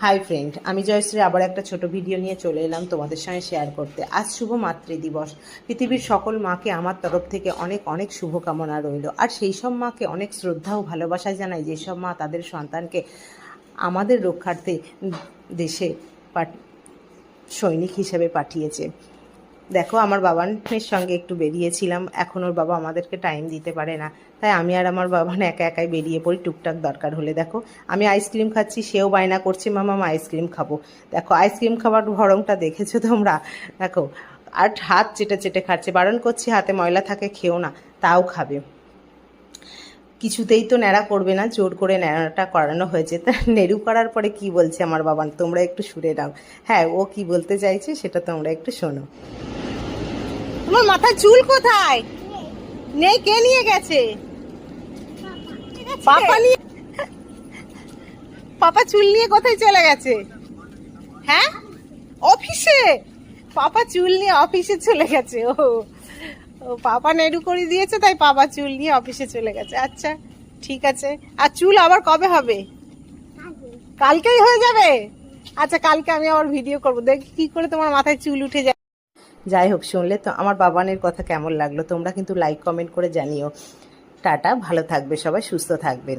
Hi friend, আমি জয়শ্রী আবার একটা ছোট ভিডিও নিয়ে চলে এলাম তোমাদের সঙ্গে শেয়ার করতে। আজ শুভ মাতৃদিবস। পৃথিবীর সকল মাকে আমার তরফ থেকে অনেক অনেক শুভকামনা রইল। আর সেই সব মাকে অনেক শ্রদ্ধা ও ভালোবাসা জানাই, যেসব মা তাদের সন্তানকে আমাদের রক্ষার্থে দেশে সৈনিক হিসেবে পাঠিয়েছে। দেখো, আমার বাবানের সঙ্গে একটু বেরিয়েছিলাম, এখন ওর বাবা আমাদেরকে টাইম দিতে পারে না, তাই আমি আর আমার বাবান একা একাই বেরিয়ে পড়ি টুকটাক দরকার হলে। দেখো, আমি আইসক্রিম খাচ্ছি, সেও বায়না করছে মামা আইসক্রিম খাবো। দেখো, আইসক্রিম খাবার ভরংটা দেখেছো তোমরা? দেখো, আর হাত চেটে চেটে খাচ্ছে। বারণ করছি, হাতে ময়লা থাকে খেও না, তাও খাবে। কিছুতেই তো ন্যাড়া করবে না, জোর করে ন্যাড়াটা করানো হয়েছে। তা নেড়ু করার পরে কি বলছে আমার বাবান, তোমরা একটু শুনে নাও। হ্যাঁ, ও কি বলতে চাইছে সেটা তোমরা একটু শোনো। তোমার মাথায় চুল কোথায়? নেই, কে নিয়ে গেছে? পাপা নিয়ে। পাপা চুল নিয়ে কোথায় চলে গেছে? হ্যাঁ, অফিসে। পাপা চুল নিয়ে অফিসে চলে গেছে। ও ও পাপা নেড়ু করে দিয়েছে, তাই পাপা চুল নিয়ে অফিসে চলে গেছে। আচ্ছা, ঠিক আছে। আর চুল আবার কবে হবে? কালকেই হয়ে যাবে? আচ্ছা, কালকে আমি আবার ভিডিও করবো, দেখি কি করে তোমার মাথায় চুল উঠে যায়। যাই হোক, শুনলে তো আমার বাবানের কথা কেমন লাগলো? তোমরা কিন্তু লাইক কমেন্ট করে জানিও। টাটা, ভালো থাকবে সবাই, সুস্থ থাকবেন।